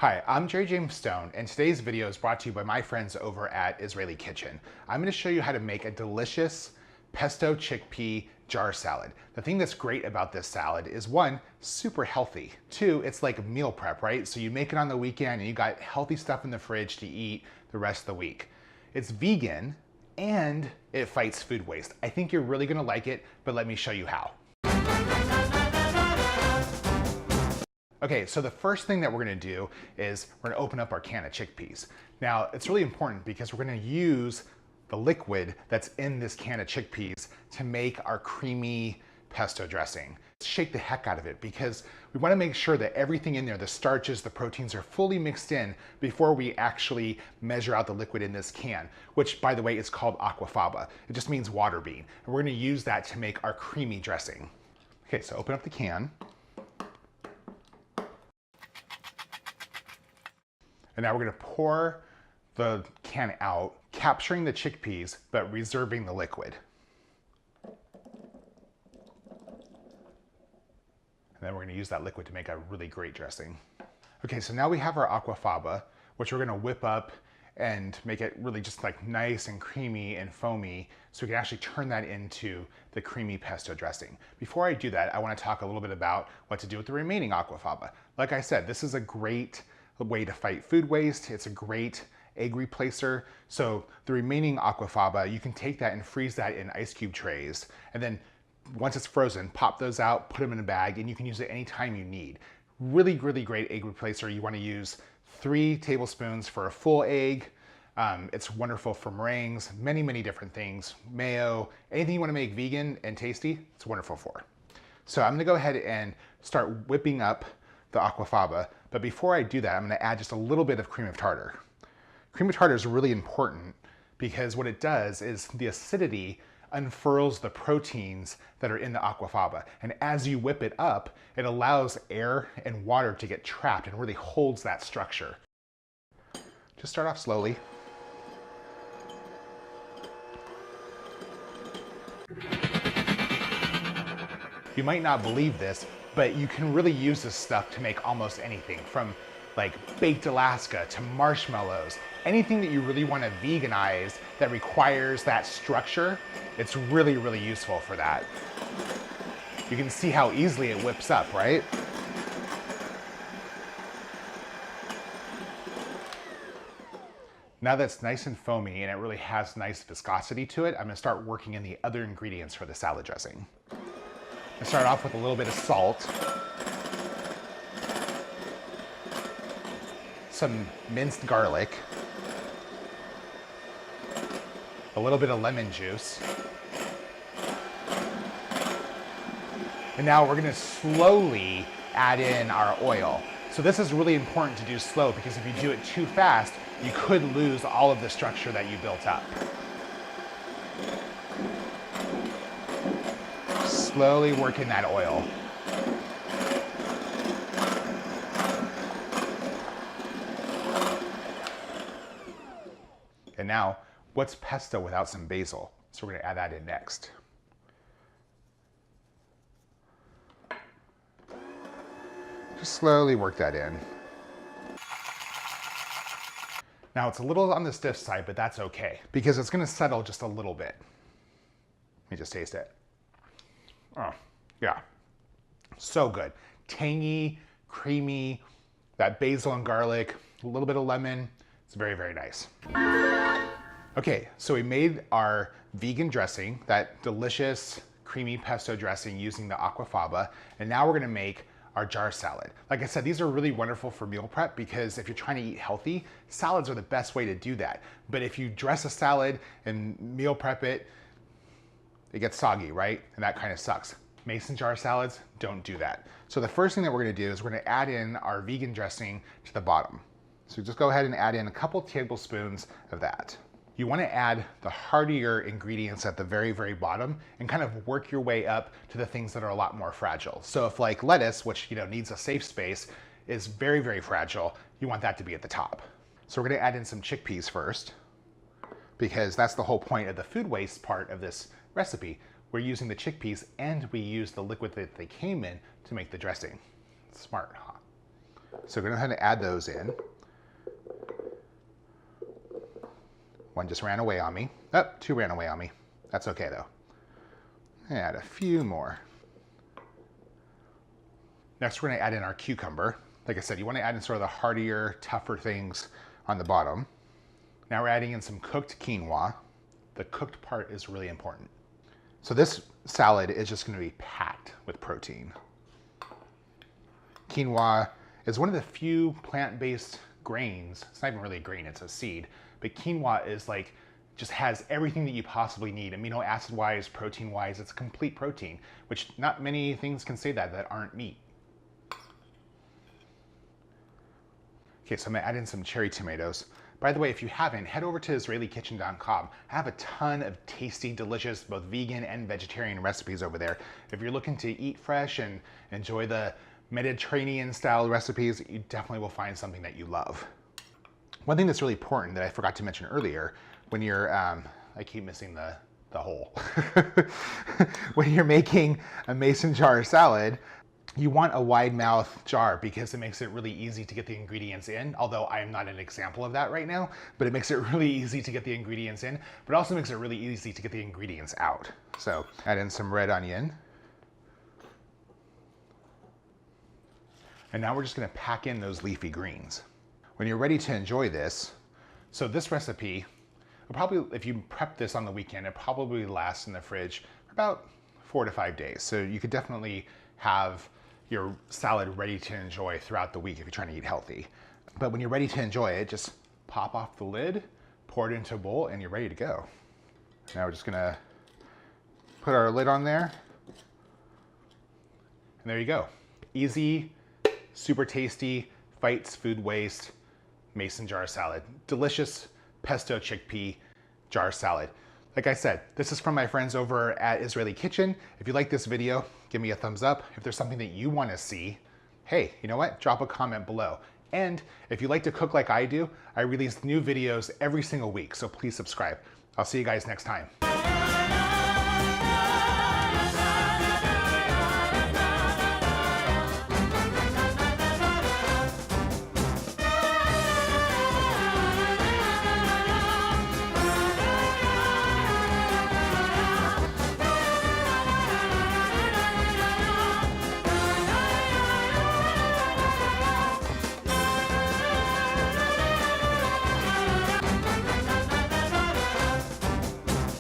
Hi, I'm Jerry James Stone, and today's video is brought to you by my friends over at Israeli Kitchen. I'm going to show you how to make a delicious pesto chickpea jar salad. The thing that's great about this salad is one, super healthy. Two, it's like meal prep, right? So you make it on the weekend and you got healthy stuff in the fridge to eat the rest of the week. It's vegan and it fights food waste. I think you're really going to like it, but let me show you how. Okay, so the first thing that we're gonna do is we're gonna open up our can of chickpeas. Now, it's really important because we're gonna use the liquid that's in this can of chickpeas to make our creamy pesto dressing. Shake the heck out of it because we wanna make sure that everything in there, the starches, the proteins are fully mixed in before we actually measure out the liquid in this can, which by the way, is called aquafaba. It just means water bean. And we're gonna use that to make our creamy dressing. Okay, so open up the can. And now we're gonna pour the can out, capturing the chickpeas, but reserving the liquid. And then we're gonna use that liquid to make a really great dressing. Okay, so now we have our aquafaba, which we're gonna whip up and make it really just like nice and creamy and foamy, so we can actually turn that into the creamy pesto dressing. Before I do that, I wanna talk a little bit about what to do with the remaining aquafaba. Like I said, this is a great way to fight food waste. It's a great egg replacer. So the remaining aquafaba, you can take that and freeze that in ice cube trays. And then once it's frozen, pop those out, put them in a bag, and you can use it anytime you need. Really, really great egg replacer. You want to use 3 tablespoons for a full egg. It's wonderful for meringues, many, many different things. Mayo, anything you want to make vegan and tasty, it's wonderful for. So I'm going to go ahead and start whipping up the aquafaba. But before I do that, I'm gonna add just a little bit of cream of tartar. Cream of tartar is really important because what it does is the acidity unfurls the proteins that are in the aquafaba. And as you whip it up, it allows air and water to get trapped and really holds that structure. Just start off slowly. You might not believe this, but you can really use this stuff to make almost anything, from like baked Alaska to marshmallows. Anything that you really want to veganize that requires that structure, it's really, really useful for that. You can see how easily it whips up, right? Now that's nice and foamy and it really has nice viscosity to it, I'm gonna start working in the other ingredients for the salad dressing. I start off with a little bit of salt, some minced garlic, a little bit of lemon juice, and now we're gonna slowly add in our oil. So this is really important to do slow because if you do it too fast, you could lose all of the structure that you built up. Slowly work in that oil. And now, what's pesto without some basil? So we're gonna add that in next. Just slowly work that in. Now it's a little on the stiff side, but that's okay because it's gonna settle just a little bit. Let me just taste it. Oh, yeah, so good. Tangy, creamy, that basil and garlic, a little bit of lemon. It's very, very nice. Okay, so we made our vegan dressing, that delicious creamy pesto dressing using the aquafaba, and now we're gonna make our jar salad. Like I said, these are really wonderful for meal prep because if you're trying to eat healthy, salads are the best way to do that. But if you dress a salad and meal prep it, it gets soggy, right? And that kind of sucks. Mason jar salads, don't do that. So the first thing that we're gonna do is we're gonna add in our vegan dressing to the bottom. So just go ahead and add in a couple tablespoons of that. You wanna add the heartier ingredients at the very, very bottom and kind of work your way up to the things that are a lot more fragile. So if like lettuce, which needs a safe space, is very, very fragile, you want that to be at the top. So we're gonna add in some chickpeas first because that's the whole point of the food waste part of this recipe. We're using the chickpeas and we use the liquid that they came in to make the dressing. Smart, huh? So we're going to go ahead and add those in. One just ran away on me. Oh, two ran away on me. That's okay though. Add a few more. Next, we're going to add in our cucumber. Like I said, you want to add in sort of the hardier, tougher things on the bottom. Now we're adding in some cooked quinoa. The cooked part is really important. So this salad is just going to be packed with protein. Quinoa is one of the few plant-based grains. It's not even really a grain, it's a seed. But quinoa is like, just has everything that you possibly need. Amino acid wise, protein wise, it's complete protein, which not many things can say that aren't meat. Okay, so I'm gonna add in some cherry tomatoes. By the way, if you haven't, head over to israelikitchen.com. I have a ton of tasty, delicious, both vegan and vegetarian recipes over there. If you're looking to eat fresh and enjoy the Mediterranean style recipes, you definitely will find something that you love. One thing that's really important that I forgot to mention earlier, when you're, I keep missing the hole. When you're making a mason jar salad, you want a wide mouth jar because it makes it really easy to get the ingredients in, although I am not an example of that right now, but it makes it really easy to get the ingredients in, but also makes it really easy to get the ingredients out. So add in some red onion. And now we're just gonna pack in those leafy greens. When you're ready to enjoy this, so this recipe, will probably, if you prep this on the weekend, it probably lasts in the fridge for about 4 to 5 days. So you could definitely have your salad ready to enjoy throughout the week if you're trying to eat healthy. But when you're ready to enjoy it, just pop off the lid, pour it into a bowl, and you're ready to go. Now we're just gonna put our lid on there. And there you go. Easy, super tasty, fights food waste, mason jar salad. Delicious pesto chickpea jar salad. Like I said, this is from my friends over at Israeli Kitchen. If you like this video, give me a thumbs up. If there's something that you want to see, hey, you know what? Drop a comment below. And if you like to cook like I do, I release new videos every single week, so please subscribe. I'll see you guys next time.